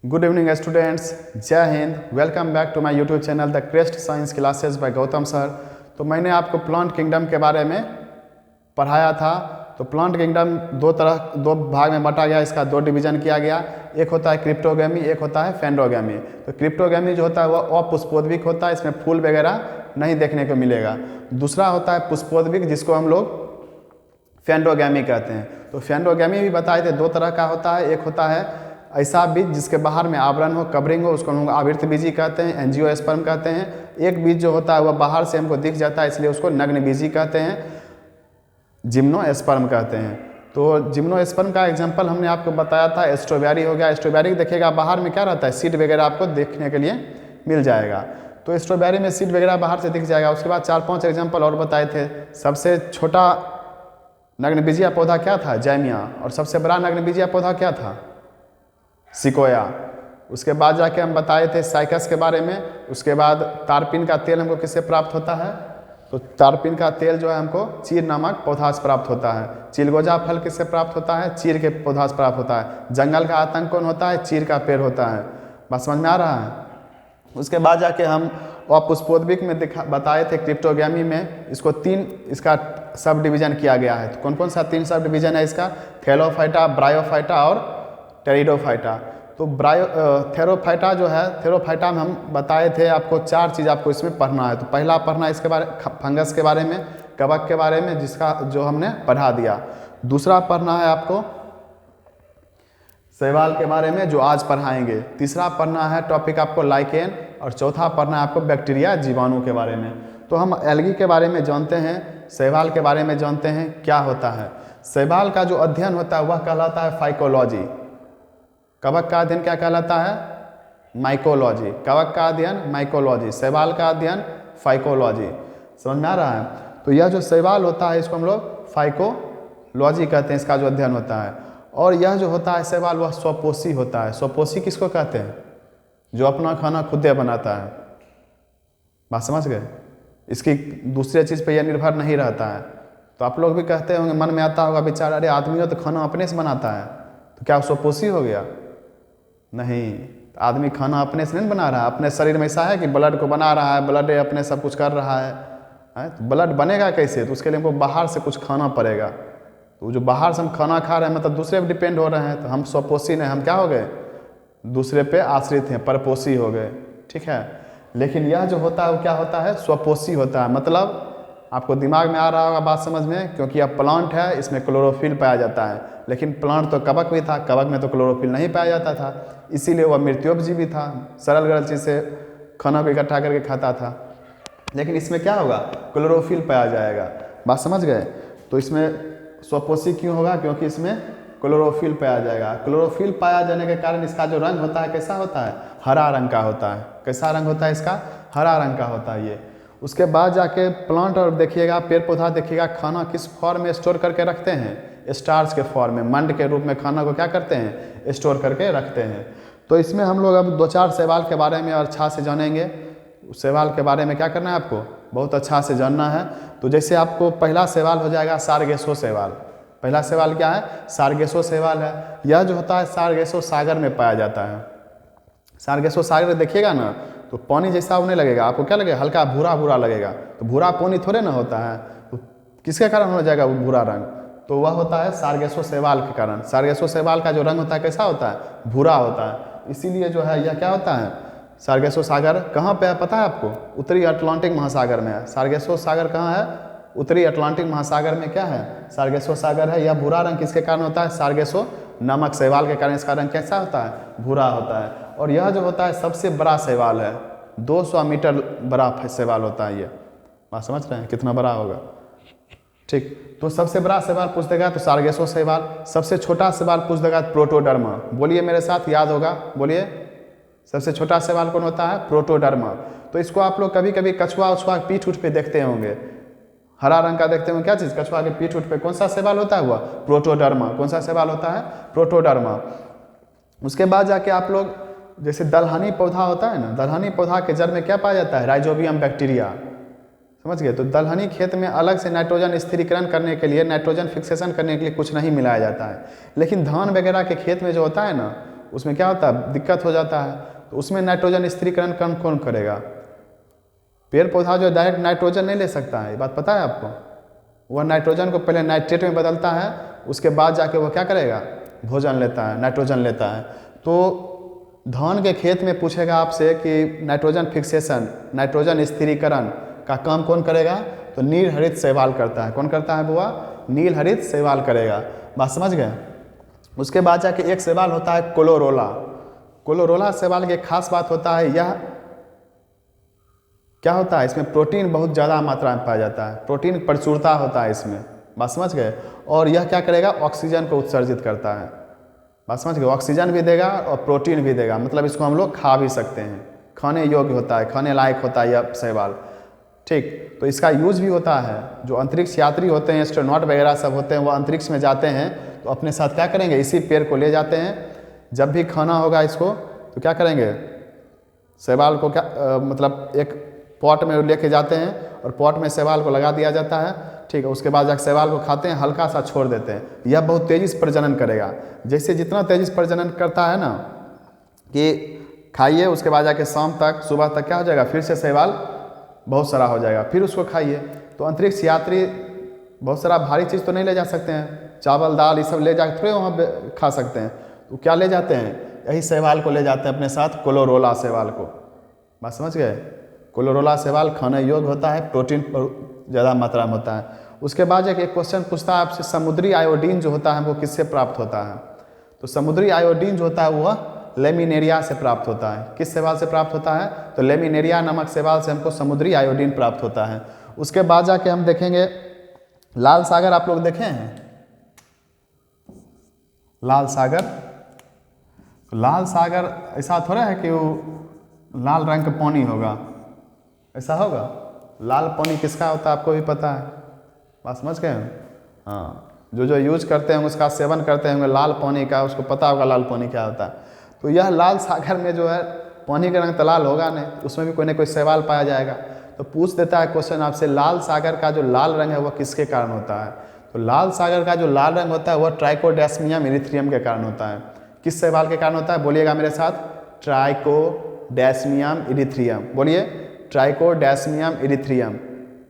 Good evening students, Jai Hind. Welcome back to my YouTube channel the Crest Science Classes by Gautam sir. तो मैंने आपको plant kingdom के बारे में पढ़ाया था। तो प्लांट किंगडम दो भाग में बांटा गया, इसका दो डिवीजन किया गया। एक होता है क्रिप्टोगैमी, एक होता है फेंडोगैमी। तो क्रिप्टोगैमी जो होता है वह अपुष्पोद्विक होता है, इसमें फूल वगैरह नहीं देखने को मिलेगा। दूसरा होता है पुष्पोद्विक, जिसको हम लोग फेंडोगैमी कहते हैं। तो फेंडोगैमी भी बताए थे, दो तरह का होता है। एक होता है ऐसा बीज जिसके बाहर में आवरण हो, कवरिंग हो, उसको हम लोग आवृत बीजी कहते हैं, एंजियोस्पर्म कहते हैं। एक बीज जो होता है वह बाहर से हमको दिख जाता है, इसलिए उसको नग्न बीजी कहते हैं, जिम्नोस्पर्म कहते हैं। तो जिम्नोस्पर्म का एग्जांपल हमने आपको बताया था, स्ट्रॉबेरी हो गया। स्ट्रॉबेरी देखिएगा बाहर में क्या रहता है, सीड वगैरह आपको देखने के लिए मिल जाएगा। तो स्ट्रॉबेरी में सीड वगैरह बाहर से दिख जाएगा। उसके बाद 4-5 एग्जाम्पल और बताए थे। सबसे छोटा नग्नबीजिया पौधा क्या था, जैमिया। और सबसे बड़ा नग्नबीजिया पौधा क्या था, सिकोया। उसके बाद जाके हम बताए थे साइकस के बारे में। उसके बाद तारपीन का तेल हमको किससे प्राप्त होता है, तो तारपीन का तेल जो है हमको चीर नामक पौधा से प्राप्त होता है। चिलगोजा फल किससे प्राप्त होता है, चीर के पौधा से प्राप्त होता है। जंगल का आतंक कौन होता है, चीर का पेड़ होता है। बात समझ में आ रहा है। उसके बाद जाके हम अपुष्पोद्विक में बताए थे क्रिप्टोगैमी में इसको इसका सब डिवीजन किया गया है। तो कौन कौन सा 3 सब डिवीजन है इसका, थैलोफाइटा, ब्रायोफाइटा और टेरिडोफाइटा। तो थेरोफाइटा जो है, थेरोफाइटा में हम बताए थे आपको 4 चीज़ आपको इसमें पढ़ना है। तो पहला पढ़ना है इसके बारे फंगस के बारे में, कवक के बारे में, जिसका जो हमने पढ़ा दिया। दूसरा पढ़ना है आपको शैवाल के बारे में, जो आज पढ़ाएंगे। तीसरा पढ़ना है टॉपिक आपको लाइकेन। और चौथा पढ़ना है आपको बैक्टीरिया, जीवाणु के बारे में। तो हम एल्गी के बारे में जानते हैं, शैवाल के बारे में जानते हैं क्या होता है। शैवाल का जो अध्ययन होता है वह कहलाता है फाइकोलॉजी। कवक का अध्ययन क्या कहलाता है, माइकोलॉजी। कवक का अध्ययन माइकोलॉजी, शैवाल का अध्ययन फाइकोलॉजी। समझ में आ रहा है। तो यह जो शैवाल होता है इसको हम लोग फाइकोलॉजी कहते हैं, इसका जो अध्ययन होता है। और यह जो होता है शैवाल वह स्वपोषी होता है। स्वपोषी किसको कहते हैं, जो अपना खाना खुद बनाता है। बात समझ गए। इसकी दूसरे चीज़ पे यह निर्भर नहीं रहता है। तो आप लोग भी कहते होंगे, मन में आता होगा विचार, अरे आदमी हो तो खाना अपने से बनाता है, तो क्या स्वपोषी हो गया। नहीं, आदमी खाना अपने से नहीं बना रहा है। अपने शरीर में ऐसा है कि ब्लड को बना रहा है, ब्लड अपने सब कुछ कर रहा है। तो ब्लड बनेगा कैसे, तो उसके लिए हमको बाहर से कुछ खाना पड़ेगा। तो जो बाहर से हम खाना खा रहे हैं मतलब दूसरे पे डिपेंड हो रहे हैं, तो हम स्वपोषी नहीं, हम क्या हो गए, दूसरे पे आश्रित हैं, परपोषी हो गए। ठीक है। लेकिन यह जो होता है वो क्या होता है, स्वपोषी होता है। मतलब आपको दिमाग में आ रहा होगा बात समझ में, क्योंकि यह प्लांट है, इसमें क्लोरोफिल पाया जाता है। लेकिन प्लांट तो कवक भी था, कवक में तो क्लोरोफिल नहीं पाया जाता था, इसीलिए वह मृत्योपजीवी था, सरल गरल चीज़ से खाना को इकट्ठा करके खाता था। लेकिन इसमें क्या होगा, क्लोरोफिल पाया जाएगा। बात समझ गए। तो इसमें स्वपोषी क्यों होगा, क्योंकि इसमें क्लोरोफिल पाया जाएगा। क्लोरोफिल पाया जाने के कारण इसका जो रंग होता है कैसा होता है, हरा रंग का होता है। कैसा रंग होता है इसका, हरा रंग का होता है ये। उसके बाद जाके प्लांट और देखिएगा, पेड़ पौधा देखिएगा, खाना किस फॉर्म में स्टोर करके रखते हैं, स्टार्च के फॉर्म में, मंड के रूप में खाना को क्या करते हैं, स्टोर करके रखते हैं। तो इसमें हम लोग अब 2-4 शैवाल के बारे में और अच्छा से जानेंगे। शैवाल के बारे में क्या करना है आपको, बहुत अच्छा से जानना है। तो जैसे आपको पहला शैवाल हो जाएगा सारगेसो शैवाल। पहला शैवाल क्या है, सारगेसो शैवाल है। यह जो होता है सारगेसो सागर में पाया जाता है। सारगेसो सागर देखिएगा ना, तो पानी जैसा उगने लगेगा, आपको क्या लगेगा, हल्का भूरा भूरा लगेगा। तो भूरा पानी थोड़े ना होता है, तो किसके कारण हो जाएगा वो भूरा रंग, तो वह होता है सारगेसो शैवाल के कारण। सारगेसो शैवाल का जो रंग होता है कैसा होता है, भूरा होता है। इसीलिए जो है यह क्या होता है, सारगेसो सागर कहाँ पे है पता है आपको, उत्तरी अटलांटिक महासागर में है। सारगेसो सागर कहाँ है, उत्तरी अटलांटिक महासागर में क्या है, सारगेसो सागर है। यह भूरा रंग किसके कारण होता है, सारगेसो नामक शैवाल के कारण इसका रंग कैसा होता है, भूरा होता है। और यह जो होता है सबसे बड़ा शैवाल है, 200 मीटर बड़ा शैवाल होता है ये। बात समझ रहे हैं कितना बड़ा होगा। ठीक। तो सबसे बड़ा शैवाल पूछ देगा तो सारगेसो शैवाल। सबसे छोटा शैवाल पूछ देगा प्रोटोडर्मा। बोलिए मेरे साथ, याद होगा, बोलिए। सबसे छोटा शैवाल कौन होता है, प्रोटोडर्मा। तो इसको आप लोग कभी कभी कछुआ उछुआ पीठ उठ पे देखते होंगे, हरा रंग का देखते होंगे। क्या चीज़, कछुआ के पीठ उठ पे कौन सा शैवाल होता है, हुआ प्रोटोडर्मा। कौन सा शैवाल होता है, प्रोटोडर्मा। उसके बाद जाके आप लोग जैसे दलहनी पौधा होता है ना, दलहनी पौधा के जड़ में क्या पाया जाता है, राइजोबियम बैक्टीरिया। समझ गए। तो दलहनी खेत में अलग से नाइट्रोजन स्थिरीकरण करने के लिए, नाइट्रोजन फिक्सेशन करने के लिए कुछ नहीं मिलाया जाता है। लेकिन धान वगैरह के खेत में जो होता है ना, उसमें क्या होता है, दिक्कत हो जाता है। तो उसमें नाइट्रोजन स्थिरीकरण कौन कौन करेगा? पेड़ पौधा जो डायरेक्ट नाइट्रोजन नहीं ले सकता है, ये बात पता है आपको। वह नाइट्रोजन को पहले नाइट्रेट में बदलता है, उसके बाद जाके वह क्या करेगा, भोजन लेता है, नाइट्रोजन लेता है। तो धान के खेत में पूछेगा आपसे कि नाइट्रोजन फिक्सेशन, नाइट्रोजन स्थिरीकरण का काम कौन करेगा? तो नील हरित शैवाल करता है। कौन करता है बुआ? नील हरित शैवाल करेगा। बात समझ गए? उसके बाद जाके एक शैवाल होता है क्लोरोला। क्लोरोला शैवाल की खास बात होता है, यह क्या होता है, इसमें प्रोटीन बहुत ज़्यादा मात्रा में पाया जाता है, प्रोटीन प्रचुरता होता है इसमें। बात समझ गए? और यह क्या करेगा, ऑक्सीजन को उत्सर्जित करता है। बात समझ गए? ऑक्सीजन भी देगा और प्रोटीन भी देगा, मतलब इसको हम लोग खा भी सकते हैं, खाने योग्य होता है, खाने लायक होता है यह शैवाल। ठीक, तो इसका यूज भी होता है। जो अंतरिक्ष यात्री होते हैं, एस्ट्रोनॉट वगैरह सब होते हैं, वो अंतरिक्ष में जाते हैं तो अपने साथ क्या करेंगे, इसी पेड़ को ले जाते हैं। जब भी खाना होगा इसको तो क्या करेंगे, शैवाल को क्या मतलब एक पॉट में लेके जाते हैं और पॉट में शैवाल को लगा दिया जाता है। ठीक है, उसके बाद जाकर शैवाल को खाते हैं, हल्का सा छोड़ देते हैं। यह बहुत तेज़ी से प्रजनन करेगा। जैसे जितना तेज़ी से प्रजनन करता है ना कि खाइए, उसके बाद जाके शाम तक सुबह तक क्या हो जाएगा, फिर से शैवाल बहुत सारा हो जाएगा, फिर उसको खाइए। तो अंतरिक्ष यात्री बहुत सारा भारी चीज़ तो नहीं ले जा सकते हैं, चावल दाल ये सब ले जाकर थोड़े वहाँ खा सकते हैं। तो क्या ले जाते हैं, यही शैवाल को ले जाते हैं अपने साथ, क्लोरोला शैवाल को। बात समझ गए? क्लोरोला शैवाल खाने योग्य होता है, प्रोटीन ज़्यादा मात्रा में होता है। उसके बाद एक क्वेश्चन पूछता है आपसे, समुद्री आयोडीन जो होता है वो किससे प्राप्त होता है? तो समुद्री आयोडीन जो होता है वह लेमिनेरिया से प्राप्त होता है। किस शैवाल से प्राप्त होता है? तो लेमिनेरिया नामक शैवाल से हमको समुद्री आयोडीन प्राप्त होता है। उसके बाद जाके हम देखेंगे लाल सागर। आप लोग देखे हैं लाल सागर? लाल सागर ऐसा थोड़ा है कि वो लाल रंग का पानी होगा, ऐसा होगा? लाल पानी किसका होता है आपको भी पता है। बात समझ गए? हाँ, जो यूज करते हैं उसका सेवन करते हैं लाल पानी का, उसको पता होगा लाल पानी क्या होता है। तो यह लाल सागर में जो है पानी का रंग तो लाल होगा नहीं, उसमें भी कोई ना कोई शैवाल पाया जाएगा। तो पूछ देता है क्वेश्चन आपसे, लाल सागर का जो लाल रंग है वह किसके कारण होता है? तो लाल सागर का जो लाल रंग होता है वह ट्राइकोडेस्मियम इरिथ्रियम के कारण होता है। किस शैवाल के कारण होता है? बोलिएगा मेरे साथ, ट्राइकोडेस्मियम इरिथ्रियम। बोलिए, ट्राइकोडेस्मियम इरिथ्रियम।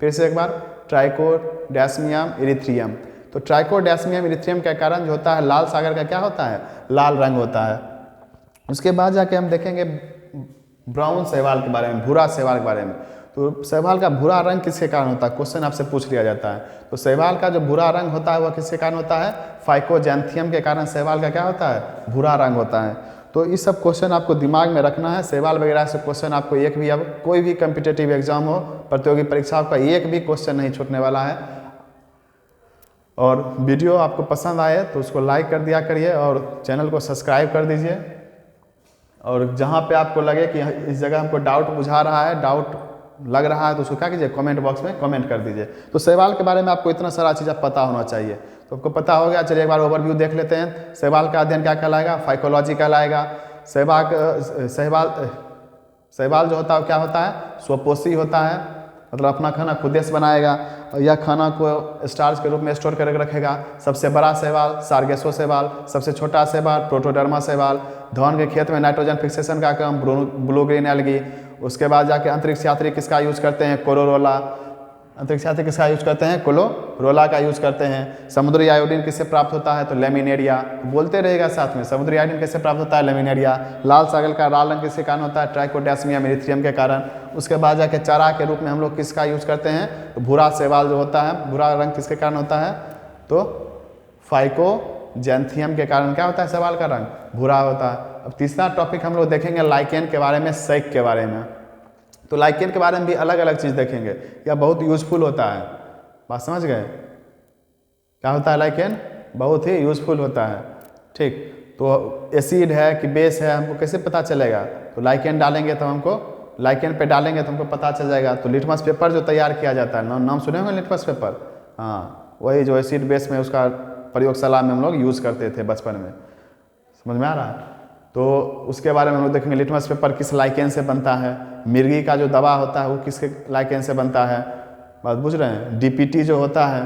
फिर से एक बार, ट्राइकोडेस्मियम इरिथ्रियम। तो ट्राइकोडेस्मियम इरिथ्रियम के कारण जो होता है लाल सागर का क्या होता है, लाल रंग होता है। उसके बाद जाके हम देखेंगे ब्राउन शैवाल के बारे में, भूरा शैवाल के बारे में। तो शैवाल का भूरा रंग किसके कारण होता है, क्वेश्चन आपसे पूछ लिया जाता है। तो शैवाल का जो भूरा रंग होता है वह किसके कारण होता है? फाइकोजैंथियम के कारण शैवाल का क्या होता है, भूरा रंग होता है। तो ये सब क्वेश्चन आपको दिमाग में रखना है। शैवाल वगैरह से क्वेश्चन आपको एक भी, अब कोई भी कम्पिटेटिव एग्जाम हो, प्रतियोगी परीक्षा का एक भी क्वेश्चन नहीं छूटने वाला है। और वीडियो आपको पसंद आए तो उसको लाइक कर दिया करिए और चैनल को सब्सक्राइब कर दीजिए। और जहाँ पे आपको लगे कि इस जगह हमको डाउट बुझा रहा है, डाउट लग रहा है, तो उसको क्या कीजिए, कमेंट बॉक्स में कमेंट कर दीजिए। तो शैवाल के बारे में आपको इतना सारा चीज़ पता होना चाहिए। तो आपको पता हो गया। चलिए एक बार ओवरव्यू देख लेते हैं। शैवाल का अध्ययन क्या कहलाएगा? फाइकोलॉजी कहलाएगा। शैवाल जो होता है क्या होता है? स्वपोषी होता है, मतलब अपना खाना खुद से बनाएगा और यह खाना को स्टार्च के रूप में स्टोर करके रखेगा। सबसे बड़ा शैवाल सार्गेसो शैवाल, सबसे छोटा शैवाल प्रोटोडर्मा शैवाल। धान के खेत में नाइट्रोजन फिक्सेशन का काम ब्लू ग्रीन एल्गी। उसके बाद जाके अंतरिक्ष यात्री किसका यूज करते हैं? क्लोरोला। अंतरिक्ष यात्री किसका यूज करते हैं? क्लोरोला का यूज करते हैं। समुद्री आयोडीन किससे प्राप्त होता है? तो लेमिनेरिया। बोलते रहेगा साथ में, समुद्री आयोडीन किससे प्राप्त होता है? लेमिनेरिया। लाल सागर का लाल रंग किसके कारण होता है? ट्राइकोडेस्मियम इरिथ्रियम के कारण। उसके बाद जाके चारा के रूप में हम लोग किसका यूज करते हैं? तो भूरा शैवाल जो होता है, भूरा रंग किसके कारण होता है? तो फाइकोजैंथियम के कारण क्या होता है? शैवाल का रंग भूरा होता है। अब तीसरा टॉपिक हम लोग देखेंगे लाइकेन के बारे में, सैक के बारे में। तो लाइकेन के बारे में भी अलग अलग चीज़ देखेंगे, यह बहुत यूजफुल होता है। बात समझ गए? क्या होता है लाइकेन? बहुत ही यूजफुल होता है। ठीक, तो एसिड है कि बेस है हमको कैसे पता चलेगा? तो लाइकेन डालेंगे तो हमको, लाइकेन पे डालेंगे तो हमको पता चल जाएगा। तो लिटमस पेपर जो तैयार किया जाता है, नाम सुने होंगे लिटमस पेपर? हाँ, वही जो एसिड बेस में उसका प्रयोगशाला में हम लोग यूज़ करते थे बचपन में। समझ में आ रहा है? तो उसके बारे में हम लोग देखेंगे लिटमस पेपर किस लाइकेन से बनता है। मिर्गी का जो दवा होता है वो किसके लाइकेन से बनता है? बात बुझ रहे हैं? डीपीटी जो होता है,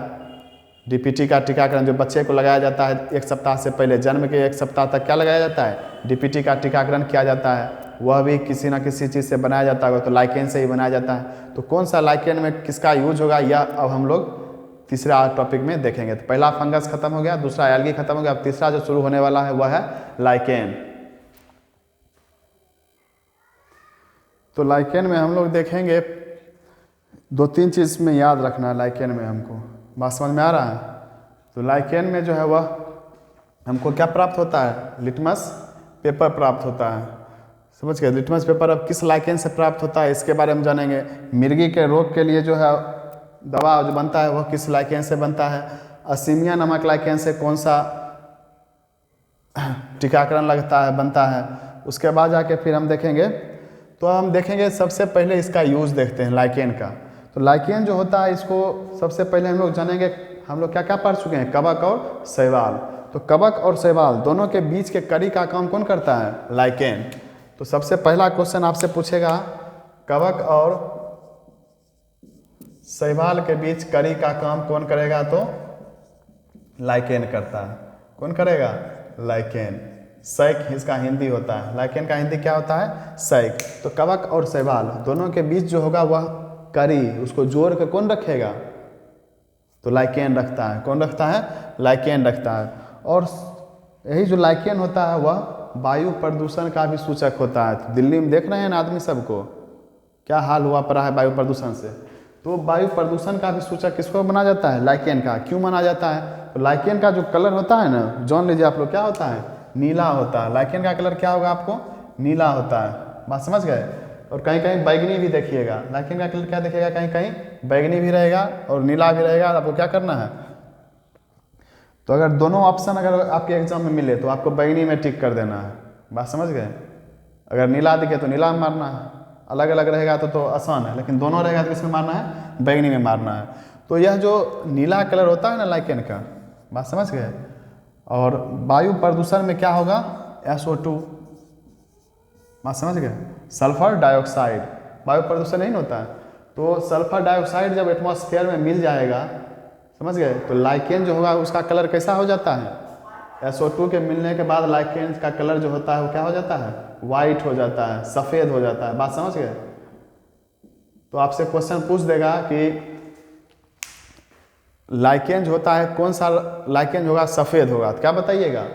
डीपीटी का टीकाकरण जो बच्चे को लगाया जाता है 1 सप्ताह से पहले, जन्म के 1 सप्ताह तक क्या लगाया जाता है, डीपीटी का टीकाकरण किया जाता है। वह भी किसी न किसी चीज़ से बनाया जाता है, तो लाइकेन से ही बनाया जाता है। तो कौन सा लाइकेन में किसका यूज होगा, यह अब हम लोग तीसरा टॉपिक में देखेंगे। तो पहला फंगस खत्म हो गया, दूसरा एल्गी खत्म हो गया, अब तीसरा जो शुरू होने वाला है वह है लाइकेन। तो लाइकेन में हम लोग देखेंगे 2-3 चीज़ में याद रखना है। लाइकेन में हमको बात समझ में आ रहा है। तो लाइकेन में जो है वह हमको क्या प्राप्त होता है, लिटमस पेपर प्राप्त होता है। समझ गए, लिटमस पेपर अब किस लाइकेन से प्राप्त होता है इसके बारे में जानेंगे। मिर्गी के रोग के लिए जो है दवा जो बनता है वह किस लाइकेन से बनता है, असीमिया नामक लाइकेन से कौन सा टीकाकरण लगता है बनता है। उसके बाद जाके फिर हम देखेंगे, तो हम देखेंगे सबसे पहले इसका यूज़ देखते हैं लाइकेन का। तो लाइकेन जो होता है इसको सबसे पहले हम लोग जानेंगे, हम लोग क्या क्या पढ़ चुके हैं, कवक और शैवाल। तो कवक और शैवाल दोनों के बीच के कड़ी का काम कौन करता है, लाइकेन। तो सबसे पहला क्वेश्चन आपसे पूछेगा, कवक और शैवाल के बीच कड़ी का काम कौन करेगा, तो लाइकेन करता है। कौन करेगा, लाइकेन। सैक इसका हिंदी होता है, लाइकेन का हिंदी क्या होता है, सैक। तो कवक और शैवाल दोनों के बीच जो होगा वह कड़ी, उसको जोड़ कर कौन रखेगा, तो लाइकेन रखता है। कौन रखता है, लाइकेन रखता है। और यही जो लाइकेन होता है वह वायु प्रदूषण का भी सूचक होता है। तो दिल्ली में देख रहे हैं ना आदमी सबको क्या हाल हुआ पड़ा है वायु प्रदूषण से। तो वायु प्रदूषण का भी सूचक किसको बना जाता है, लाइकेन का। क्यों माना जाता है, तो लाइकेन का जो कलर होता है ना, जान लीजिए आप लोग, क्या होता है, नीला होता है। लाइकेन का कलर क्या होगा आपको, नीला होता है। बात समझ गए। और कहीं कहीं बैगनी भी देखिएगा, लाइकेन का कलर क्या दिखेगा, कहीं कहीं बैगनी भी रहेगा और नीला भी रहेगा। आपको क्या करना है, तो अगर दोनों ऑप्शन अगर आपके एग्जाम में मिले तो आपको बैगनी में टिक कर देना है। बात समझ गए। अगर नीला दिखे तो नीला में मारना है, अलग अलग रहेगा तो आसान है, लेकिन दोनों रहेगा तो किसमें मारना है, बैगनी में मारना है। तो यह जो नीला कलर होता है ना लाइकेन का, बात समझ गए। और वायु प्रदूषण में क्या होगा, SO2, बात समझ गए, सल्फर डाइऑक्साइड। वायु प्रदूषण नहीं होता है, तो सल्फर डाइऑक्साइड जब एटमॉस्फेयर में मिल जाएगा, समझ गए, तो लाइकेन जो होगा उसका कलर कैसा हो जाता है, SO2 के मिलने के बाद लाइकेन का कलर जो होता है वो क्या हो जाता है, वाइट हो जाता है, सफ़ेद हो जाता है। बात समझ गए। तो आपसे क्वेश्चन पूछ देगा कि लाइकेन जो होता है कौन सा लाइकेन होगा, सफ़ेद होगा, तो क्या बताइएगा,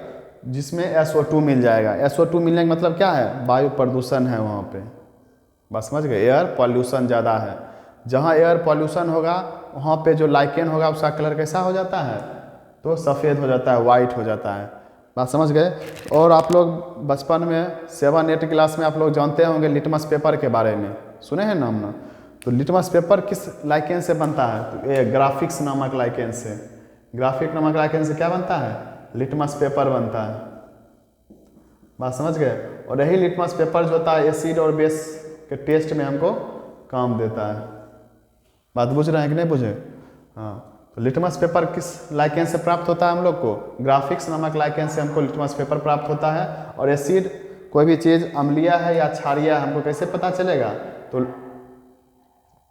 जिसमें SO2 मिल जाएगा। SO2 मिलने का मतलब क्या है, वायु प्रदूषण है वहाँ पे। बस समझ गए, एयर पॉल्यूशन ज़्यादा है। जहाँ एयर पॉल्यूशन होगा वहाँ पे जो लाइकेन होगा उसका कलर कैसा हो जाता है, तो सफ़ेद हो जाता है, वाइट हो जाता है। बात समझ गए। और आप लोग बचपन में 7-8 क्लास में आप लोग जानते होंगे लिटमस पेपर के बारे में, सुने हैं नाम ना। तो लिटमस पेपर किस लाइकेन से बनता है, तो ये ग्राफिक्स नामक लाइकेन से। ग्राफिक नामक लाइकेन से क्या बनता है, लिटमस पेपर बनता है। बात समझ गए। और यही लिटमस पेपर जो होता है एसिड और बेस के टेस्ट में हमको काम देता है। बात बुझ रहे हैं कि नहीं बुझे। हाँ, तो लिटमस पेपर किस लाइकेन से प्राप्त होता है हम लोग को, ग्राफिक्स नामक लाइकेन से हमको लिटमस पेपर प्राप्त होता है। और एसिड कोई भी चीज़ अम्लीय है या क्षारीय है हमको कैसे पता चलेगा, तो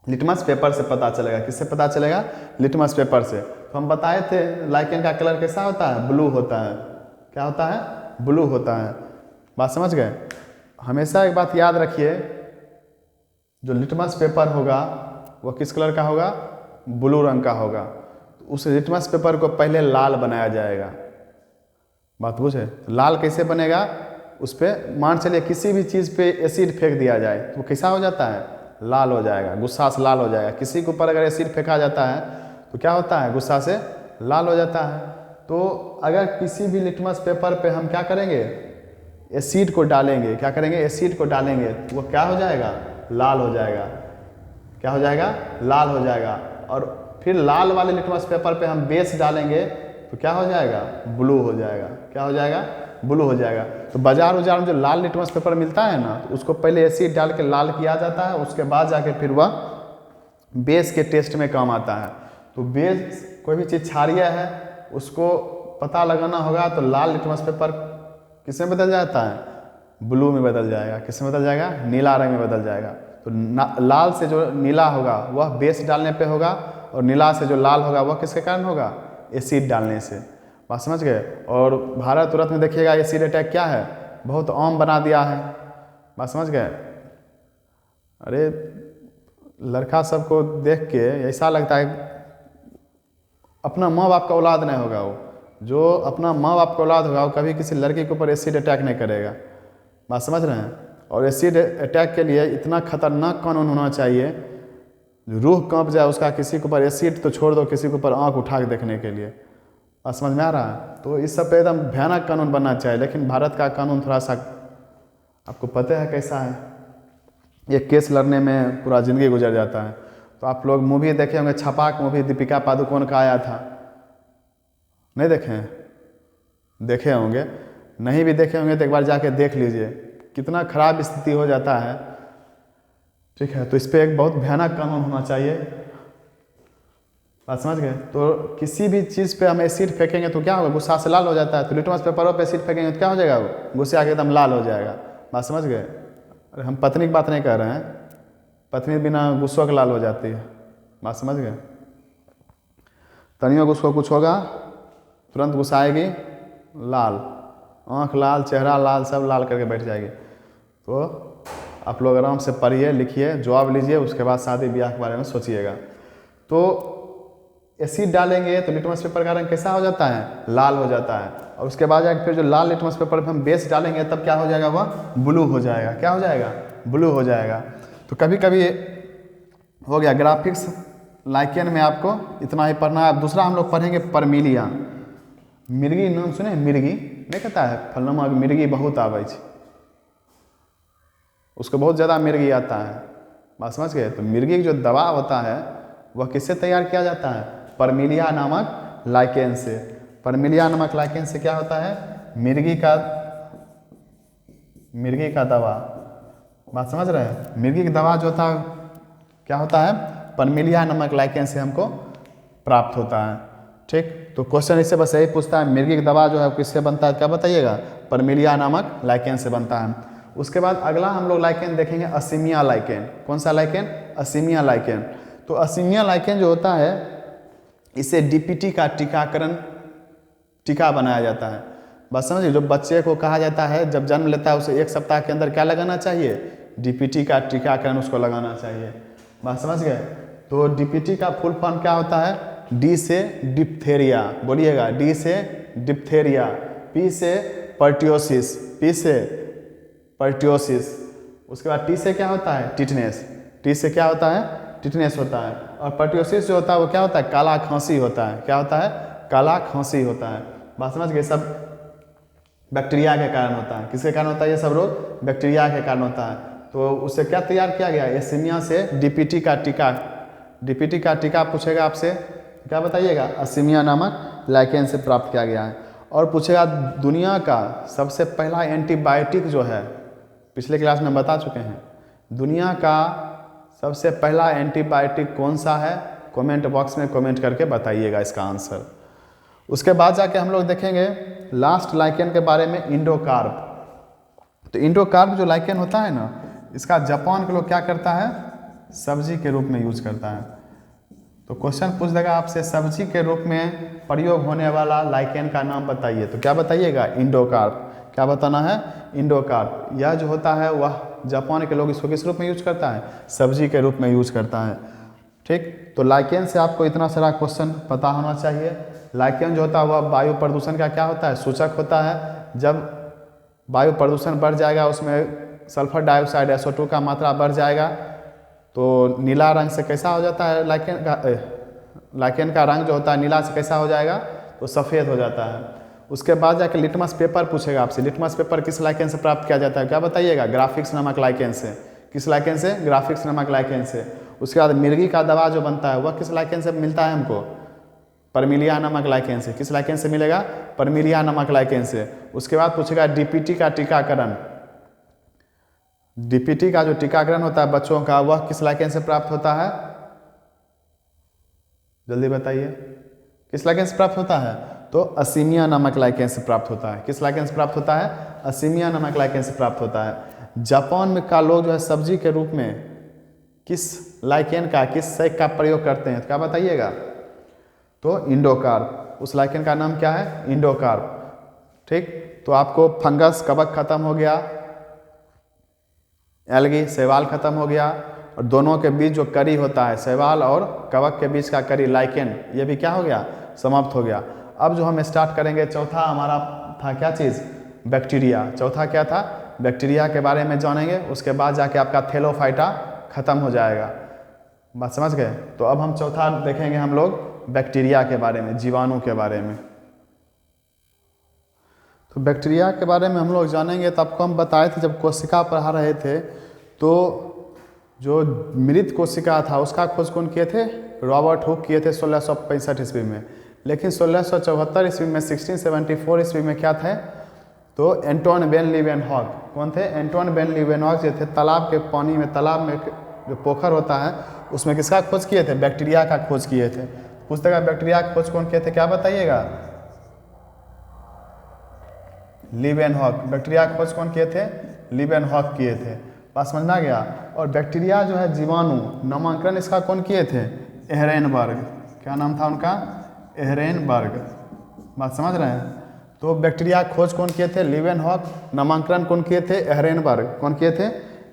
लिटमस पेपर से पता चलेगा। किससे पता चलेगा, लिटमस पेपर से। तो हम बताए थे लाइकेन का कलर कैसा होता है, ब्लू होता है। क्या होता है, ब्लू होता है। बात समझ गए। हमेशा एक बात याद रखिए, जो लिटमस पेपर होगा वो किस कलर का होगा, ब्लू रंग का होगा। तो उस लिटमस पेपर को पहले लाल बनाया जाएगा। बात बुझे। तो लाल कैसे बनेगा, उस पर मान चलिए किसी भी चीज़ पे एसिड फेंक दिया जाए तो कैसा हो जाता है, लाल हो जाएगा, गुस्सा से लाल हो जाएगा। किसी के ऊपर अगर एसिड फेंका जाता है तो क्या होता है, गुस्सा से लाल हो जाता है। तो अगर किसी भी लिटमस पेपर पे हम क्या करेंगे, एसिड को डालेंगे, क्या करेंगे, एसिड को डालेंगे, तो वो क्या हो जाएगा, लाल हो जाएगा। क्या हो जाएगा, लाल हो जाएगा। और फिर लाल वाले लिटमस पेपर पे हम बेस डालेंगे तो क्या हो जाएगा, ब्लू हो जाएगा। क्या हो जाएगा, ब्लू हो जाएगा। तो बाजार में जो लाल लिटमस पेपर मिलता है ना, तो उसको पहले एसिड डाल के लाल किया जाता है, उसके बाद जाके फिर वह बेस के टेस्ट में काम आता है। तो बेस कोई भी चीज़ क्षारीय है उसको पता लगाना होगा, तो लाल लिटमस पेपर किस में बदल जाता है, ब्लू में बदल जाएगा। किस में बदल जाएगा, नीला रंग में बदल जाएगा। तो लाल से जो नीला होगा वह बेस डालने पे होगा, और नीला से जो लाल होगा वह किसके कारण होगा, एसिड डालने से। बात समझ गए। और भारत तुरंत में देखिएगा एसिड अटैक क्या है, बहुत आम बना दिया है। बात समझ गए। अरे लड़का सबको देख के ऐसा लगता है अपना माँ बाप का औलाद नहीं होगा वो, जो अपना माँ बाप का औलाद होगा वो कभी किसी लड़की के ऊपर एसिड अटैक नहीं करेगा। बात समझ रहे हैं। और एसिड अटैक के लिए इतना खतरनाक कानून होना चाहिए, रूह कांप जाए उसका, किसी के ऊपर एसिड तो छोड़ दो, किसी के ऊपर आँख उठा के देखने के लिए। बात समझ में आ रहा है। तो इस सब पे एकदम भयानक कानून बनना चाहिए, लेकिन भारत का कानून थोड़ा सा आपको पता है कैसा है, एक केस लड़ने में पूरा ज़िंदगी गुजर जाता है। तो आप लोग मूवी देखे होंगे, छपाक मूवी दीपिका पादुकोण का आया था, नहीं देखे हैं? देखे होंगे, नहीं भी देखे होंगे तो एक बार जाके देख लीजिए, कितना खराब स्थिति हो जाता है। ठीक है, तो इस पर एक बहुत भयानक कानून होना चाहिए। बात समझ गए। तो किसी भी चीज़ पे हम एसिड फेंकेंगे तो क्या होगा, गुस्सा से लाल हो जाता है। तो लिटमस पेपरों पे एसिड फेंकेंगे तो क्या हो जाएगा, वो गुस्से आके एकदम लाल हो जाएगा। बात समझ गए। अरे हम पत्नी की बात नहीं कर रहे हैं, पत्नी बिना गुस्सों के लाल हो जाती है। बात समझ गए। तनियों गुस्सों कुछ होगा तुरंत गुस्सा आएगी, लाल, आँख लाल, चेहरा लाल, सब लाल करके बैठ जाएगी। तो आप लोग आराम से पढ़िए, लिखिए, जवाब लीजिए, उसके बाद शादी ब्याह के बारे में सोचिएगा। तो एसिड डालेंगे तो लिटमस पेपर का रंग कैसा हो जाता है, लाल हो जाता है। और उसके बाद जाकर फिर जो लाल लिटमस पेपर पर हम बेस डालेंगे तब क्या हो जाएगा, वह ब्लू हो जाएगा। क्या हो जाएगा, ब्लू हो जाएगा। तो कभी कभी हो गया ग्राफिक्स लाइकेन में आपको इतना ही पढ़ना है। दूसरा हम लोग पढ़ेंगे परमिलिया। मिर्गी नाम सुने, मिर्गी नहीं कहता है फलनमा मिर्गी बहुत आवे, उसको बहुत ज़्यादा मिर्गी आता है। बात समझ गए। तो मिर्गी की जो दवा होता है वह किससे तैयार किया जाता है, परमिलिया नामक लाइकेन से। परमिलिया नामक लाइकेन से क्या होता है, मिर्गी का दवा। बात समझ रहे हैं। मिर्गी की दवा जो होता है क्या होता है, परमिलिया नामक लाइकेन से हमको प्राप्त होता है। ठीक, तो क्वेश्चन इससे बस यही पूछता है, मिर्गी की दवा जो है किससे बनता है, क्या बताइएगा, परमिलिया नामक लाइकेन से बनता है। उसके बाद अगला हम लोग लाइकेन देखेंगे असीमिया लाइकेन। कौन सा लाइकेन, असीमिया लाइकेन। तो असीमिया लाइकेन जो होता है इसे डीपीटी का टीका बनाया जाता है। बस समझिए, जो बच्चे को कहा जाता है जब जन्म लेता है उसे 1 सप्ताह के अंदर क्या लगाना चाहिए, डीपीटी का टीकाकरण उसको लगाना चाहिए। बात समझ गए। तो डीपीटी का फुल फॉर्म क्या होता है, डी से डिप्थेरिया, बोलिएगा, डी से डिप्थेरिया, पी से पर्टियोसिस, पी से पर्टियोसिस। उसके बाद टी से क्या होता है, टिटनेस, टी से क्या होता है, टिटनेस होता है। और पर्टियोसिस जो होता है वो क्या होता है, काला खांसी होता है। क्या होता है, काला खांसी होता है। बात समझ गए। सब बैक्टीरिया के कारण होता है। किसके कारण होता है ये सब रोग, बैक्टीरिया के कारण होता है। तो उससे क्या तैयार किया गया, एसीमिया से डीपीटी का टीका। डीपीटी का टीका पूछेगा आपसे, क्या बताइएगा, असीमिया नामक लाइकेन से प्राप्त किया गया है। और पूछेगा दुनिया का सबसे पहला एंटीबायोटिक जो है, पिछले क्लास में बता चुके हैं, दुनिया का सबसे पहला एंटीबायोटिक कौन सा है, कमेंट बॉक्स में कमेंट करके बताइएगा इसका आंसर। उसके बाद जाके हम लोग देखेंगे लास्ट लाइकेन के बारे में, इंडोकार्प। तो इंडोकार्प जो लाइकेन होता है ना, इसका जापान के लोग क्या करता है, सब्जी के रूप में यूज करता है। तो क्वेश्चन पूछ देगा आपसे, सब्जी के रूप में प्रयोग होने वाला लाइकेन का नाम बताइए। तो क्या बताइएगा, इंडोकार्प। क्या बताना है, इंडोकार्प। यह जो होता है वह जापान के लोग इसको किस रूप में यूज करता है, सब्जी के रूप में यूज करता है। ठीक, तो लाइकेन से आपको इतना सारा क्वेश्चन पता होना चाहिए। लाइकेन जो होता है वह वायु प्रदूषण का क्या होता है, सूचक होता है। जब वायु प्रदूषण बढ़ जाएगा, उसमें सल्फर डाइऑक्साइड SO2 का मात्रा बढ़ जाएगा, तो नीला रंग से कैसा हो जाता है, लाइकेन का रंग जो होता है नीला से कैसा हो जाएगा, तो सफ़ेद हो जाता है। उसके बाद जाकर लिटमस पेपर पूछेगा आपसे, लिटमस पेपर किस लाइकेन से प्राप्त किया जाता है, क्या बताइएगा, ग्राफिक्स नामक लाइकेन से। किस लाइकेन से, ग्राफिक्स नामक लाइकेन से। उसके बाद मिर्गी का दवा जो बनता है वह किस लाइकेन से मिलता है हमको, परमिलिया नामक लाइकेन से। किस लाइकेन से मिलेगा, परमिलिया नामक लाइकेन से। उसके बाद पूछेगा डीपीटी का टीकाकरण। डीपीटी का जो टीकाकरण होता है बच्चों का, वह किस लाइकेन से प्राप्त होता है, जल्दी बताइए, किस लाइकेन से प्राप्त होता है, तो असीमिया नामक लाइकेन से प्राप्त होता है। किस लाइकेन से प्राप्त होता है, असीमिया नामक लाइकेन से प्राप्त होता है। जापान में का लोग जो है सब्जी के रूप में किस लाइकेन का, किस सेक का प्रयोग करते हैं, तो क्या बताइएगा, तो इंडोकार्प। उस लाइकेन का नाम क्या है? इंडोकार्प। ठीक, तो आपको फंगस कवक खत्म हो गया, एल्गी शैवाल खत्म हो गया, और दोनों के बीच जो कड़ी होता है शैवाल और कवक के बीच का कड़ी लाइकेन, ये भी क्या हो गया? समाप्त हो गया। अब जो हम स्टार्ट करेंगे, चौथा हमारा था क्या चीज़? बैक्टीरिया। चौथा क्या था? बैक्टीरिया के बारे में जानेंगे, उसके बाद जाके आपका थैलोफाइटा खत्म हो जाएगा। बात समझ गए? तो अब हम चौथा देखेंगे हम लोग बैक्टीरिया के बारे में, जीवाणु के बारे में। तो बैक्टीरिया के बारे में हम लोग जानेंगे। तो आपको हम बताए थे जब कोशिका पढ़ा रहे थे, तो जो मृत कोशिका था उसका खोज कौन किए थे? रॉबर्ट हुक किए थे 1665 ईस्वी में। लेकिन 1674 ईस्वी में 1674 ईस्वी में क्या थे? तो एंटोन वेन लीवेनहॉक। कौन थे? एंटोन वेन लीवेनहॉक जो थे, तालाब के पानी में, तालाब में जो पोखर होता है उसमें किसका खोज किए थे? बैक्टीरिया का खोज किए थे। पूछते का बैक्टीरिया का खोज कौन किए थे? क्या बताइएगा? लीवेनहॉक। बैक्टीरिया का खोज कौन किए थे? लीवेनहॉक किए थे। बात समझना गया? और बैक्टीरिया जो है जीवाणु, नामांकन इसका कौन किए थे? एहरेनबर्ग। क्या नाम था उनका? एहरेनबर्ग। बात समझ रहे हैं? तो बैक्टीरिया खोज कौन किए थे? लीवेनहॉक। नामांकन कौन किए थे? एहरेनबर्ग। कौन किए थे?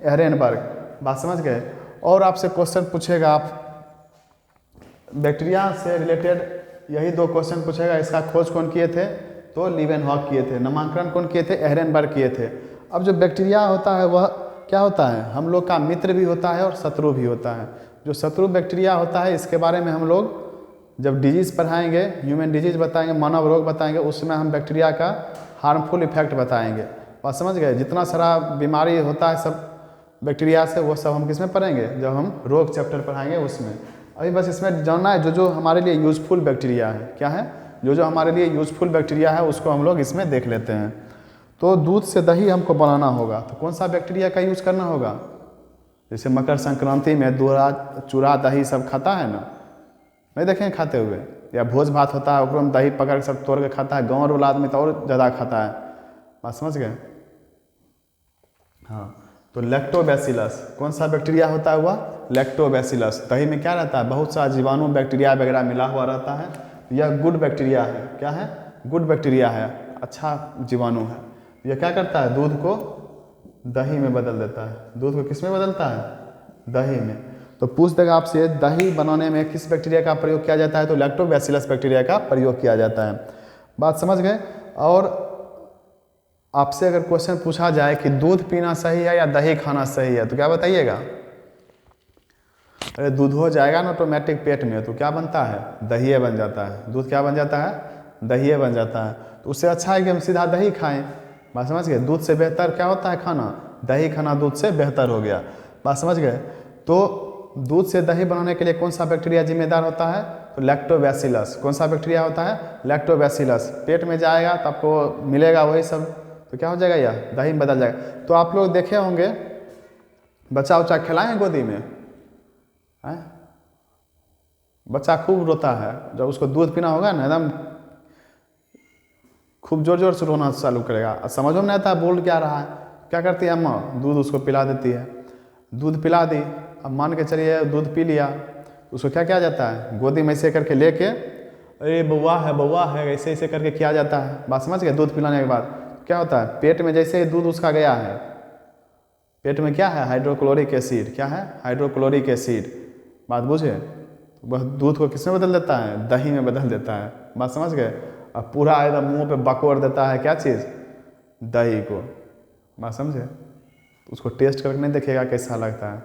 एहरेनबर्ग। बात समझ गए? और आपसे क्वेश्चन पूछेगा, आप बैक्टीरिया से रिलेटेड यही दो क्वेश्चन पूछेगा। इसका खोज कौन किए थे? तो लीवेनहॉक किए थे। नामांकन कौन किए थे? एहरेनबर्ग किए थे। अब जो बैक्टीरिया होता है वह क्या होता है? हम लोग का मित्र भी होता है और शत्रु भी होता है। जो शत्रु बैक्टीरिया होता है, इसके बारे में हम लोग जब डिजीज़ पढ़ाएंगे, ह्यूमन डिजीज़ बताएंगे, मानव रोग बताएंगे, उसमें हम बैक्टीरिया का हार्मफुल इफेक्ट बताएंगे। बात समझ गए? जितना सारा बीमारी होता है सब बैक्टीरिया से, वो सब हम किस में पढ़ेंगे? जब हम रोग चैप्टर पढ़ाएंगे उसमें। अभी बस इसमें जानना है जो हमारे लिए यूजफुल बैक्टीरिया है। क्या है? जो हमारे लिए यूजफुल बैक्टीरिया है उसको हम लोग इसमें देख लेते हैं। तो दूध से दही हमको बनाना होगा, तो कौन सा बैक्टीरिया का यूज़ करना होगा? जैसे मकर संक्रांति में दूरा चूड़ा दही सब खाता है ना, नहीं देखें खाते हुए? या भोज भात होता है, उसमें हम दही पकड़ सब तोड़ के खाता है। गाँव वाला आदमी तो और ज़्यादा खाता है। बात समझ गए? हाँ, तो लैक्टोबैसिलस कौन सा बैक्टीरिया होता है? वह लैक्टोबैसिलस। दही में क्या रहता है? बहुत सा जीवाणु बैक्टीरिया वगैरह मिला हुआ रहता है। यह गुड बैक्टीरिया है। क्या है? गुड बैक्टीरिया है, अच्छा जीवाणु है। यह क्या करता है? दूध को दही में बदल देता है। दूध को किस में बदलता है? दही में। तो पूछ देगा आपसे, दही बनाने में किस बैक्टीरिया का प्रयोग किया जाता है? तो लैक्टोबैसिलस बैक्टीरिया का प्रयोग किया जाता है। बात समझ गए? और आपसे अगर क्वेश्चन पूछा जाए कि दूध पीना सही है या दही खाना सही है, तो क्या बताइएगा? अरे दूध हो जाएगा ना ऑटोमेटिक पेट में, तो क्या बनता है? दही बन जाता है। दूध क्या बन जाता है? दही बन जाता है। तो उससे अच्छा है कि हम सीधा दही खाएं। बात समझ गए? दूध से बेहतर क्या होता है खाना? दही खाना दूध से बेहतर हो गया। बात समझ गए? तो दूध से दही बनाने के लिए कौन सा बैक्टीरिया जिम्मेदार होता है? तो लैक्टोबैसिलस। कौन सा बैक्टीरिया होता है? लैक्टोबैसिलस। पेट में जाएगा तो आपको मिलेगा वही सब, तो क्या हो जाएगा? यह दही में बदल जाएगा। तो आप लोग देखे होंगे बच्चा उच्चा खिलाएं गोदी में, है? बच्चा खूब रोता है, जब उसको दूध पीना होगा ना, एकदम खूब जोर जोर से रोना चालू करेगा। समझ में नहीं आता बोल क्या रहा है। क्या करती है अम्मा? दूध उसको पिला देती है। दूध पिला दी, अब मान के चलिए दूध पी लिया, उसको क्या किया जाता है? गोदी में ऐसे करके लेके, अरे बउआ है, ऐसे ऐसे करके किया जाता है। बात समझ गए? दूध पिलाने के बाद क्या होता है? पेट में जैसे ही दूध उसका गया है, पेट में क्या है? Hydrochloric acid. क्या है? Hydrochloric acid. बात बुझे? वह दूध को किस में बदल देता है? दही में बदल देता है। बात समझ गए? अब पूरा एकदम मुंह पे बकोर देता है क्या चीज़? दही को। बात समझे? उसको टेस्ट करके नहीं देखेगा कैसा लगता है,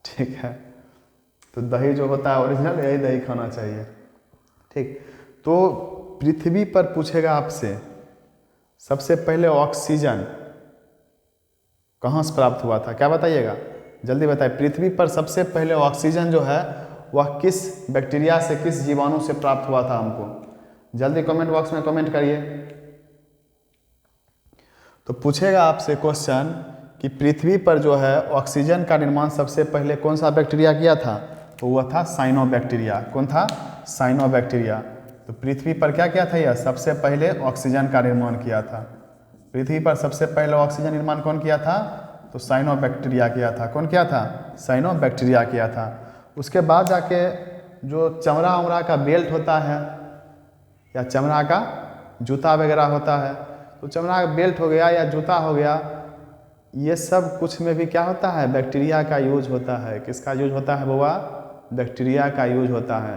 ठीक है? तो दही जो होता है ओरिजिनल, यही दही खाना चाहिए, ठीक? तो पृथ्वी पर पूछेगा आपसे, सबसे पहले ऑक्सीजन कहाँ से प्राप्त हुआ था? क्या बताइएगा? जल्दी बताइए। पृथ्वी पर सबसे पहले ऑक्सीजन जो है वह किस बैक्टीरिया से, किस जीवाणु से प्राप्त हुआ था? हमको जल्दी कमेंट बॉक्स में कमेंट करिए। तो पूछेगा आपसे क्वेश्चन कि पृथ्वी पर जो है ऑक्सीजन का निर्माण सबसे पहले कौन सा बैक्टीरिया किया था? तो वह था साइनोबैक्टीरिया। कौन था? साइनोबैक्टीरिया। तो पृथ्वी पर क्या किया था? यह सबसे पहले ऑक्सीजन का निर्माण किया था। पृथ्वी पर सबसे पहले ऑक्सीजन निर्माण कौन किया था? तो साइनोबैक्टीरिया किया था। कौन किया था? साइनोबैक्टीरिया किया था। उसके बाद जाके जो चमड़ा उमड़ा का बेल्ट होता है, या चमड़ा का जूता वगैरह होता है। तो चमड़ा का बेल्ट हो गया या जूता हो गया, ये सब कुछ में भी क्या होता है, बैक्टीरिया का यूज होता है। किसका यूज होता है बुआ, बैक्टीरिया का यूज होता है।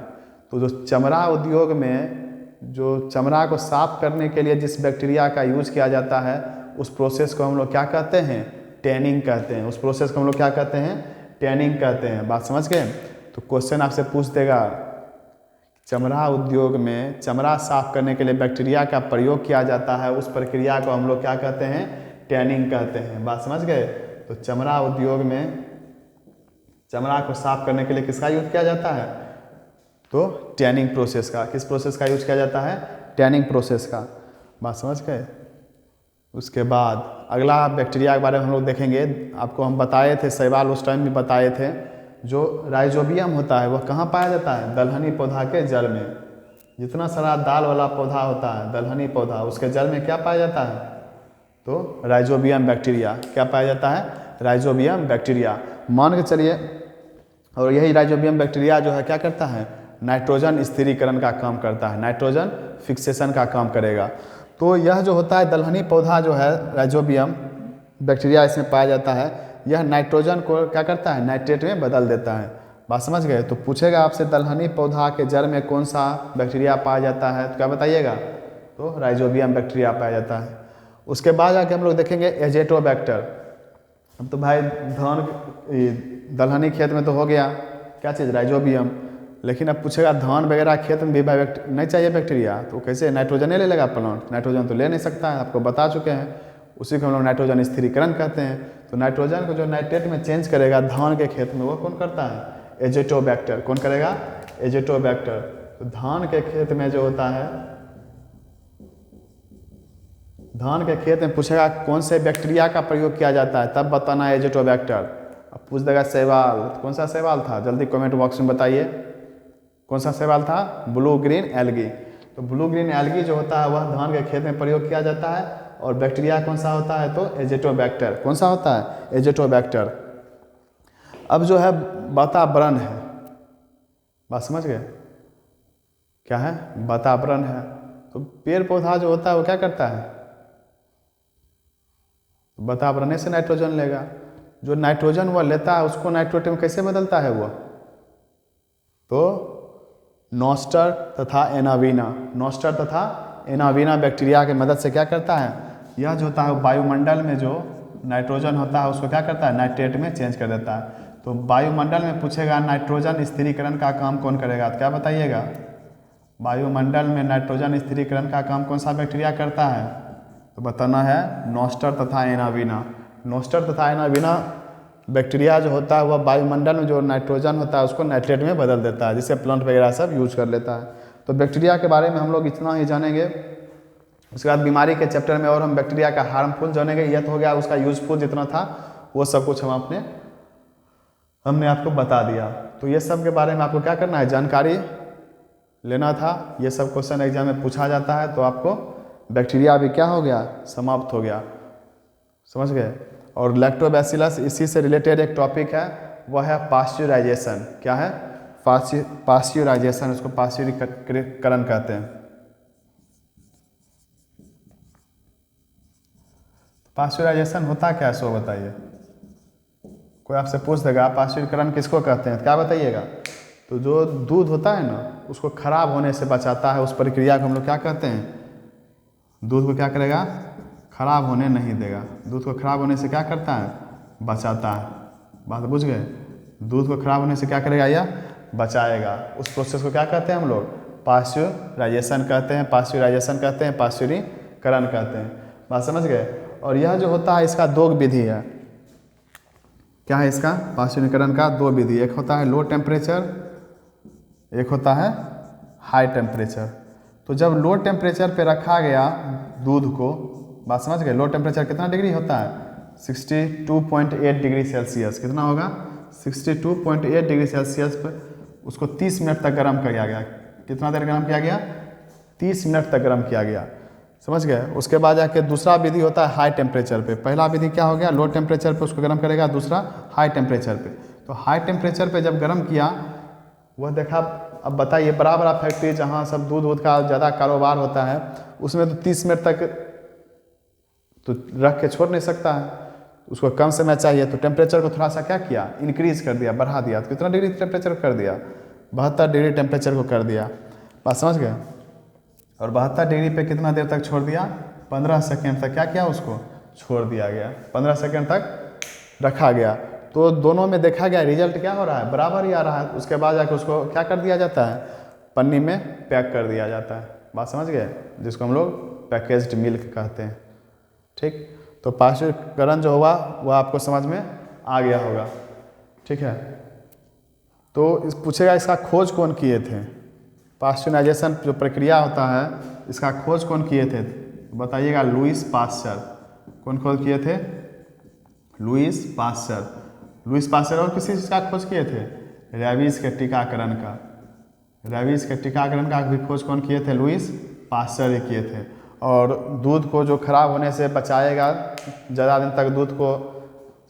तो जो चमड़ा उद्योग में जो चमड़ा को साफ करने के लिए जिस बैक्टीरिया का यूज किया जाता है, उस प्रोसेस को हम लोग क्या कहते हैं, टैनिंग कहते हैं। उस प्रोसेस को हम लोग क्या कहते हैं, टैनिंग कहते हैं। बात समझ गए। तो क्वेश्चन आपसे पूछ देगा, चमड़ा उद्योग में चमड़ा साफ करने के लिए बैक्टीरिया का प्रयोग किया जाता है, उस प्रक्रिया को हम लोग क्या कहते हैं, टैनिंग कहते हैं। बात समझ गए। तो चमड़ा उद्योग में चमड़ा को साफ करने के लिए किसका यूज किया जाता है, तो टैनिंग प्रोसेस का। किस प्रोसेस का यूज किया जाता है, टैनिंग प्रोसेस का। बात समझ गए। उसके बाद अगला बैक्टीरिया के बारे में हम लोग देखेंगे। आपको हम बताए थे, शैवाल उस टाइम भी बताए थे, जो राइजोबियम होता है वह कहाँ पाया जाता है, दलहनी पौधा के जड़ में। जितना सारा दाल वाला पौधा होता है, दलहनी पौधा, उसके जड़ में क्या पाया जाता है, तो राइजोबियम बैक्टीरिया। क्या पाया जाता है, राइजोबियम बैक्टीरिया। मान के चलिए, और यही राइजोबियम बैक्टीरिया जो है क्या करता है, नाइट्रोजन स्थिरीकरण का काम करता है, नाइट्रोजन फिक्सेशन का काम करेगा। तो यह जो होता है दलहनी पौधा जो है राइजोबियम बैक्टीरिया इसमें पाया जाता है, यह नाइट्रोजन को क्या करता है, नाइट्रेट में बदल देता है। बात समझ गए। तो पूछेगा आपसे दलहनी पौधा के जड़ में कौन सा बैक्टीरिया पाया जाता है, तो क्या बताइएगा, तो राइजोबियम बैक्टीरिया पाया जाता है। उसके बाद जाके हम लोग देखेंगे एजेटोबैक्टर। अब तो भाई धान दलहनी खेत में तो हो गया क्या चीज़, राइजोबियम। लेकिन अब पूछेगा धान वगैरह खेत में भी नहीं चाहिए बैक्टीरिया, तो कैसे नाइट्रोजन ले लेगा प्लांट, नाइट्रोजन तो ले नहीं सकता है, आपको बता चुके हैं। उसी को हम लोग नाइट्रोजन स्थिरीकरण कहते हैं। तो नाइट्रोजन को जो नाइट्रेट में चेंज करेगा धान के खेत में, वो कौन करता है, एजेटोबैक्टर। कौन करेगा, एजेटोबैक्टर। तो धान के खेत में जो होता है, धान के खेत में पूछेगा कौन से बैक्टीरिया का प्रयोग किया जाता है, तब बताना है एजेटोबैक्टर। अब पूछ देगा शैवाल, कौन सा शैवाल था, जल्दी कमेंट बॉक्स में बताइए कौन सा शैवाल था, ब्लू ग्रीन एल्गी। तो ब्लू ग्रीन एल्गी जो होता है वह धान के खेत में प्रयोग किया जाता है। और बैक्टीरिया कौन सा होता है, तो एजेटोबैक्टर। कौन सा होता है, एजेटोबैक्टर। अब जो है वातावरण है, बात समझ गए, क्या है, वातावरण है। तो पेड़ पौधा जो होता है वो क्या करता है, वातावरण से नाइट्रोजन लेगा। जो नाइट्रोजन वह लेता है उसको नाइट्रोजन में कैसे बदलता है वह, तो नॉस्टर तथा एनावीना, नॉस्टर तथा एनावीना बैक्टीरिया की मदद से क्या करता है, यह जो होता है वायुमंडल में जो नाइट्रोजन होता है उसको क्या करता है, नाइट्रेट में चेंज कर देता है। तो वायुमंडल में पूछेगा नाइट्रोजन स्थिरीकरण का काम कौन करेगा, तो क्या बताइएगा, वायुमंडल में नाइट्रोजन स्थिरीकरण का काम कौन सा बैक्टीरिया करता है, तो बताना है नॉस्टर तथा एनावीना। नॉस्टर तथा एनावीना बैक्टीरिया जो होता है वह वायुमंडल में जो नाइट्रोजन होता है उसको नाइट्रेट में बदल देता है, जिससे प्लांट वगैरह सब यूज कर लेता है। तो बैक्टीरिया के बारे में हम लोग इतना ही जानेंगे। उसके बाद बीमारी के चैप्टर में और हम बैक्टीरिया का हार्मफुल जानेंगे। यह तो हो गया उसका यूजफुल जितना था वो सब कुछ हमने आपको बता दिया। तो ये सब के बारे में आपको क्या करना है, जानकारी लेना था। ये सब क्वेश्चन एग्जाम में पूछा जाता है। तो आपको बैक्टीरिया भी क्या हो गया, समाप्त हो गया, समझ गए। और लैक्टोबैसिलस इसी से रिलेटेड एक टॉपिक है, वह है पास्चुराइजेशन। क्या है, पास्चुराइजेशन, उसको पास्चुरीकरण कहते हैं। पास्चुराइजेशन होता क्या है सो बताइए। कोई आपसे पूछ देगा पास्चुरीकरण किसको कहते हैं, क्या बताइएगा। तो जो दूध होता है ना उसको खराब होने से बचाता है, उस प्रक्रिया को हम लोग क्या कहते हैं, दूध को क्या करेगा, खराब होने नहीं देगा। दूध को खराब होने से क्या करता है, बचाता है। बात बुझ गए। दूध को खराब होने से क्या करेगा, या बचाएगा। उस प्रोसेस को क्या कहते हैं हम लोग, पास्चुराइजेशन कहते हैं, पास्चुराइजेशन कहते हैं, पास्चुरीकरण कहते हैं। बात समझ गए। और यह जो होता है इसका दो विधि है। क्या है इसका, पास्चुरीकरण का दो विधि, एक होता है लो टेम्परेचर, एक होता है हाई टेम्परेचर। तो जब लो टेम्परेचर पे रखा गया दूध को, बात समझ गए, लो टेम्परेचर कितना डिग्री होता है, 62.8 डिग्री सेल्सियस। कितना होगा, 62.8 डिग्री सेल्सियस पर उसको 30 मिनट तक गर्म किया गया। कितना देर गर्म किया गया, 30 मिनट तक गर्म किया गया, समझ गए। उसके बाद जाके दूसरा विधि होता है हाई टेम्परेचर पे। पहला विधि क्या हो गया, लो टेम्परेचर पे उसको गर्म करेगा, दूसरा हाई टेम्परेचर पे। तो हाई टेम्परेचर पे जब गर्म किया, वह देखा अब बताइए, बड़ा बड़ा फैक्ट्री जहाँ सब दूध का ज़्यादा कारोबार होता है, उसमें तो 30 मिनट तक तो रख के छोड़ नहीं सकता है, उसको कम समय चाहिए। तो टेम्परेचर को थोड़ा सा क्या किया, इंक्रीज़ कर दिया, बढ़ा दिया। तो कितना डिग्री टेम्परेचर कर दिया, 72 डिग्री टेम्परेचर को कर दिया। बात समझ गए। और 72 डिग्री पे कितना देर तक छोड़ दिया, 15 सेकेंड तक क्या किया, उसको छोड़ दिया गया, 15 सेकेंड तक रखा गया। तो दोनों में देखा गया रिजल्ट क्या हो रहा है, बराबर ही आ रहा है। उसके बाद जाकर उसको क्या कर दिया जाता है, पन्नी में पैक कर दिया जाता है। बात समझ गए, जिसको हम लोग पैकेज्ड मिल्क कहते हैं। ठीक, तो पाश्चुरीकरण जो हुआ वो आपको समझ में आ गया होगा। ठीक है, तो पूछेगा इसका खोज कौन किए थे, पाश्चराइजेशन जो प्रक्रिया होता है इसका खोज कौन किए थे, बताइएगा। Louis Pasteur. कौन खोज किए थे, लुईस पाश्चर। लुईस पाश्चर और किसी चीज़ का खोज किए थे, रेबीज के टीकाकरण का। रेबीज के टीकाकरण का भी खोज कौन किए थे, लुईस पाश्चर ही किए थे। और दूध को जो खराब होने से बचाएगा, ज़्यादा दिन तक दूध को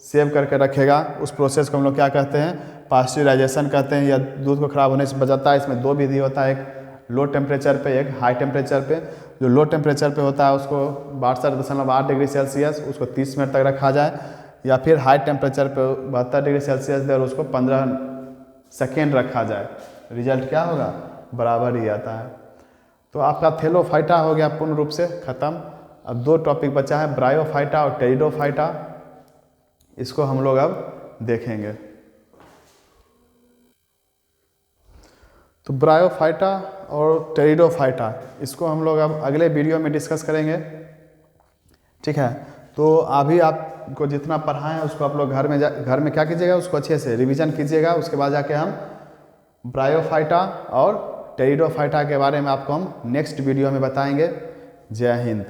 सेव करके रखेगा, उस प्रोसेस को हम लोग क्या कहते हैं, पाश्चराइजेशन कहते हैं। या दूध को खराब होने से बचाता है। इसमें 2 विधि होता है, एक लो टेम्परेचर पे, एक हाई टेम्परेचर पे। जो लो टेम्परेचर पे होता है उसको 62.8 डिग्री सेल्सियस, उसको 30 मिनट तक रखा जाए। या फिर हाई टेम्परेचर पे 72 डिग्री सेल्सियस दे और उसको 15 सेकेंड रखा जाए। रिजल्ट क्या होगा, बराबर ही आता है। तो आपका थैलोफाइटा हो गया पूर्ण रूप से खत्म। अब 2 टॉपिक बचा है, ब्रायोफाइटा और टेरिडोफाइटा। इसको हम लोग अब देखेंगे। तो ब्रायोफाइटा और टेरिडोफाइटा, इसको हम लोग अब अगले वीडियो में डिस्कस करेंगे। ठीक है, तो अभी आपको जितना पढ़ाएं उसको आप लोग घर में क्या कीजिएगा, उसको अच्छे से रिवीजन कीजिएगा। उसके बाद जाके हम ब्रायोफाइटा और टेरिडोफाइटा के बारे में आपको हम नेक्स्ट वीडियो में बताएंगे। जय हिंद।